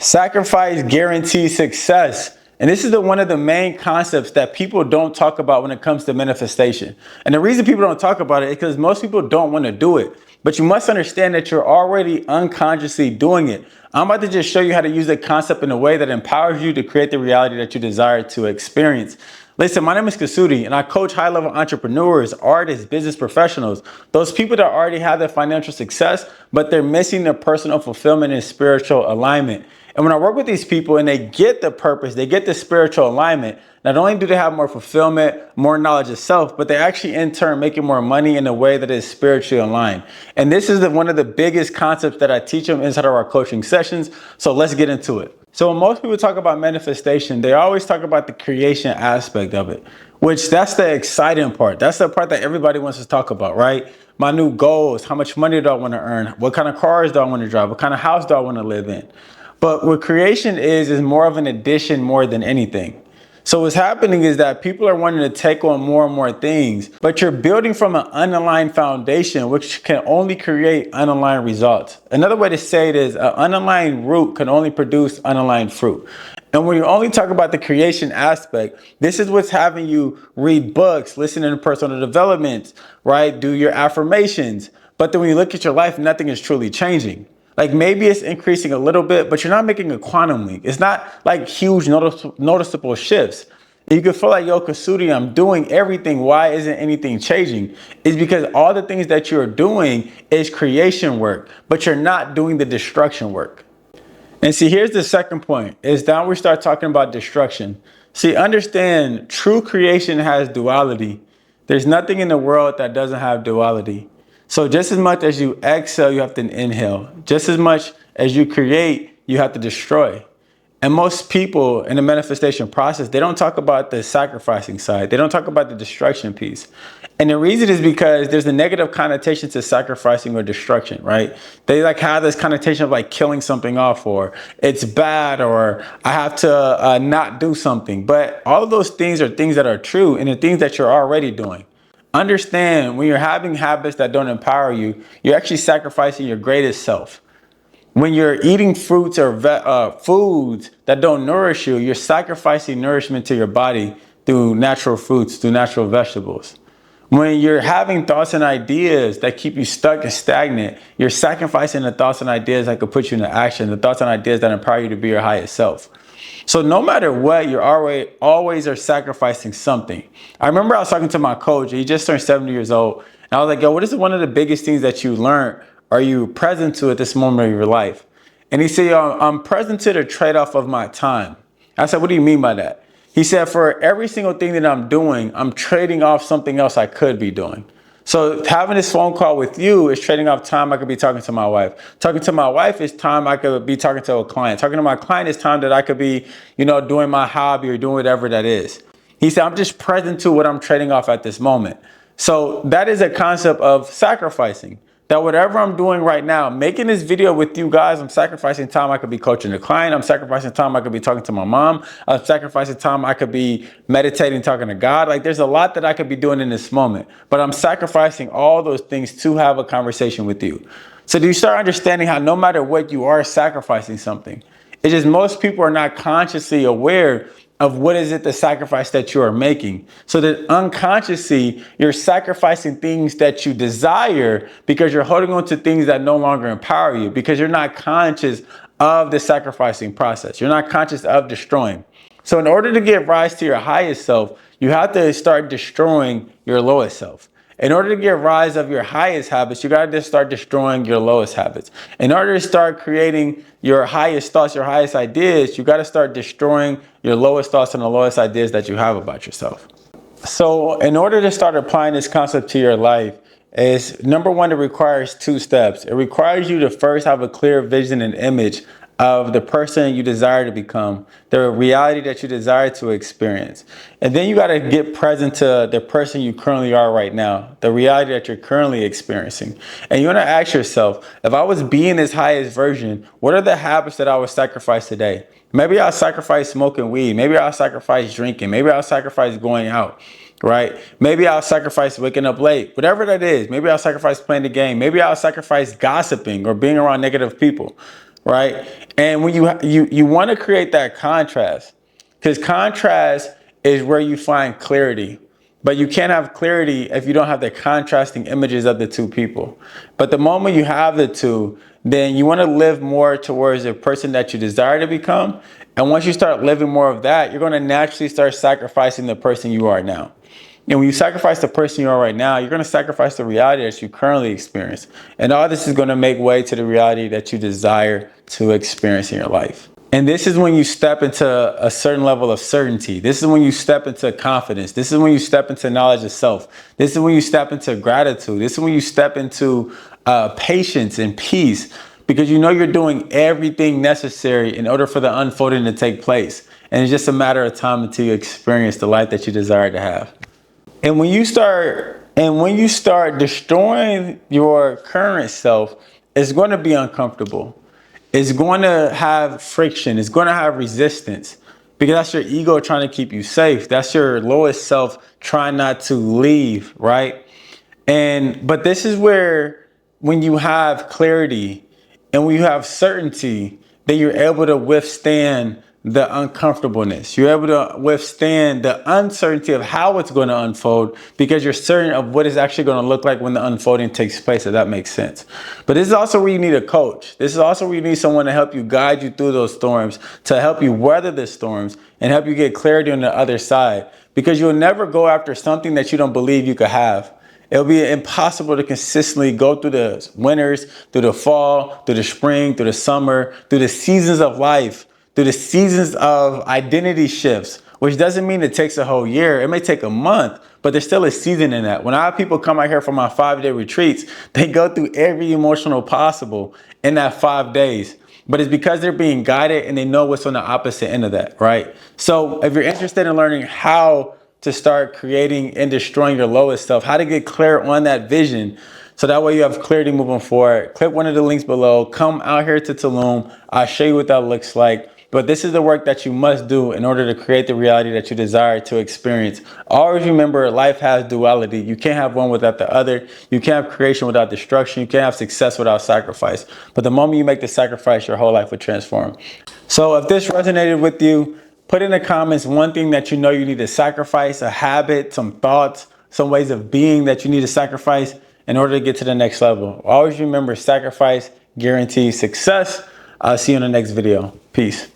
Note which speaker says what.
Speaker 1: Sacrifice guarantees success. And this is one of the main concepts that people don't talk about when it comes to manifestation. And the reason people don't talk about it is because most people don't want to do it. But you must understand that you're already unconsciously doing it. I'm about to just show you how to use the concept in a way that empowers you to create the reality that you desire to experience. Listen, my name is Kusudi, and I coach high-level entrepreneurs, artists, business professionals, those people that already have their financial success, but they're missing their personal fulfillment and spiritual alignment. And when I work with these people and they get the purpose, they get the spiritual alignment, not only do they have more fulfillment, more knowledge of self, but they actually in turn making more money in a way that is spiritually aligned. And this is one of the biggest concepts that I teach them inside of our coaching sessions. So let's get into it. So when most people talk about manifestation, they always talk about the creation aspect of it, which that's the exciting part. That's the part that everybody wants to talk about, right? My new goals, how much money do I want to earn? What kind of cars do I want to drive? What kind of house do I want to live in? But what creation is more of an addition more than anything. So what's happening is that people are wanting to take on more and more things, but you're building from an unaligned foundation, which can only create unaligned results. Another way to say it is an unaligned root can only produce unaligned fruit. And when you only talk about the creation aspect, this is what's having you read books, listen to personal development, right? Do your affirmations. But then when you look at your life, nothing is truly changing. Like maybe it's increasing a little bit, but you're not making a quantum leap. It's not like huge noticeable shifts. You can feel like, yo, Kusudi, I'm doing everything. Why isn't anything changing? It's because all the things that you're doing is creation work, but you're not doing the destruction work. And see, here's the second point, is now we start talking about destruction. See, understand true creation has duality. There's nothing in the world that doesn't have duality. So just as much as you exhale, you have to inhale. Just as much as you create, you have to destroy. And most people in the manifestation process, they don't talk about the sacrificing side. They don't talk about the destruction piece. And the reason is because there's a negative connotation to sacrificing or destruction, right? They like have this connotation of like killing something off, or it's bad, or I have to not do something. But all of those things are things that are true and the things that you're already doing. Understand, when you're having habits that don't empower you, you're actually sacrificing your greatest self. When you're eating fruits or foods that don't nourish you, you're sacrificing nourishment to your body through natural fruits, through natural vegetables. When you're having thoughts and ideas that keep you stuck and stagnant, you're sacrificing the thoughts and ideas that could put you into action, the thoughts and ideas that empower you to be your highest self. So no matter what, you're always are sacrificing something. I remember I was talking to my coach. He just turned 70 years old. And I was like, yo, what is one of the biggest things that you learned? Are you present to at this moment of your life? And he said, yo, I'm present to the trade-off of my time. I said, what do you mean by that? He said, for every single thing that I'm doing, I'm trading off something else I could be doing. So having this phone call with you is trading off time I could be talking to my wife. Talking to my wife is time I could be talking to a client. Talking to my client is time that I could be, doing my hobby or doing whatever that is. He said, I'm just present to what I'm trading off at this moment. So that is a concept of sacrificing. That whatever I'm doing right now, making this video with you guys, I'm sacrificing time I could be coaching a client. I'm sacrificing time I could be talking to my mom. I'm sacrificing time I could be meditating, talking to God. Like there's a lot that I could be doing in this moment, but I'm sacrificing all those things to have a conversation with you. So do you start understanding how no matter what, you are sacrificing something? It's just most people are not consciously aware of what is it the sacrifice that you are making. So that unconsciously, you're sacrificing things that you desire because you're holding on to things that no longer empower you, because you're not conscious of the sacrificing process. You're not conscious of destroying. So in order to give rise to your highest self, you have to start destroying your lowest self. In order to get rise of your highest habits, you got to just start destroying your lowest habits. In order to start creating your highest thoughts, your highest ideas, you got to start destroying your lowest thoughts and the lowest ideas that you have about yourself. So in order to start applying this concept to your life, is number one, it requires two steps. It requires you to first have a clear vision and image of the person you desire to become, the reality that you desire to experience. And then you got to get present to the person you currently are right now, the reality that you're currently experiencing. And you want to ask yourself, if I was being this highest version, what are the habits that I would sacrifice today? Maybe I'll sacrifice smoking weed. Maybe I'll sacrifice drinking. Maybe I'll sacrifice going out. Right? Maybe I'll sacrifice waking up late, whatever that is. Maybe I'll sacrifice playing the game. Maybe I'll sacrifice gossiping or being around negative people. right? And when you want to create that contrast, because contrast is where you find clarity. But you can't have clarity if you don't have the contrasting images of the two people. But the moment you have the two, then you want to live more towards the person that you desire to become. And once you start living more of that, you're going to naturally start sacrificing the person you are now. And when you sacrifice the person you are right now, you're going to sacrifice the reality that you currently experience. And all this is going to make way to the reality that you desire to experience in your life. And this is when you step into a certain level of certainty. This is when you step into confidence. This is when you step into knowledge of self. This is when you step into gratitude. This is when you step into patience and peace, because you know you're doing everything necessary in order for the unfolding to take place. And it's just a matter of time until you experience the life that you desire to have. And when you start destroying your current self, it's going to be uncomfortable. It's going to have friction. It's going to have resistance, because that's your ego trying to keep you safe. That's your lowest self trying not to leave, right? But this is where, when you have clarity and when you have certainty, then you're able to withstand the uncomfortableness. You're able to withstand the uncertainty of how it's going to unfold, because you're certain of what it's actually going to look like when the unfolding takes place, if that makes sense. But this is also where you need a coach. This is also where you need someone to help you guide you through those storms, to help you weather the storms and help you get clarity on the other side, because you'll never go after something that you don't believe you could have. It'll be impossible to consistently go through the winters, through the fall, through the spring, through the summer, through the seasons of life, through the seasons of identity shifts, which doesn't mean it takes a whole year. It may take a month, but there's still a season in that. When I have people come out here for my 5-day retreats, they go through every emotional possible in that 5 days. But it's because they're being guided and they know what's on the opposite end of that, right? So if you're interested in learning how to start creating and destroying your lowest self, how to get clear on that vision, so that way you have clarity moving forward, click one of the links below. Come out here to Tulum. I'll show you what that looks like. But this is the work that you must do in order to create the reality that you desire to experience. Always remember, life has duality. You can't have one without the other. You can't have creation without destruction. You can't have success without sacrifice. But the moment you make the sacrifice, your whole life will transform. So if this resonated with you, put in the comments one thing that you know you need to sacrifice, a habit, some thoughts, some ways of being that you need to sacrifice in order to get to the next level. Always remember, sacrifice guarantees success. I'll see you in the next video. Peace.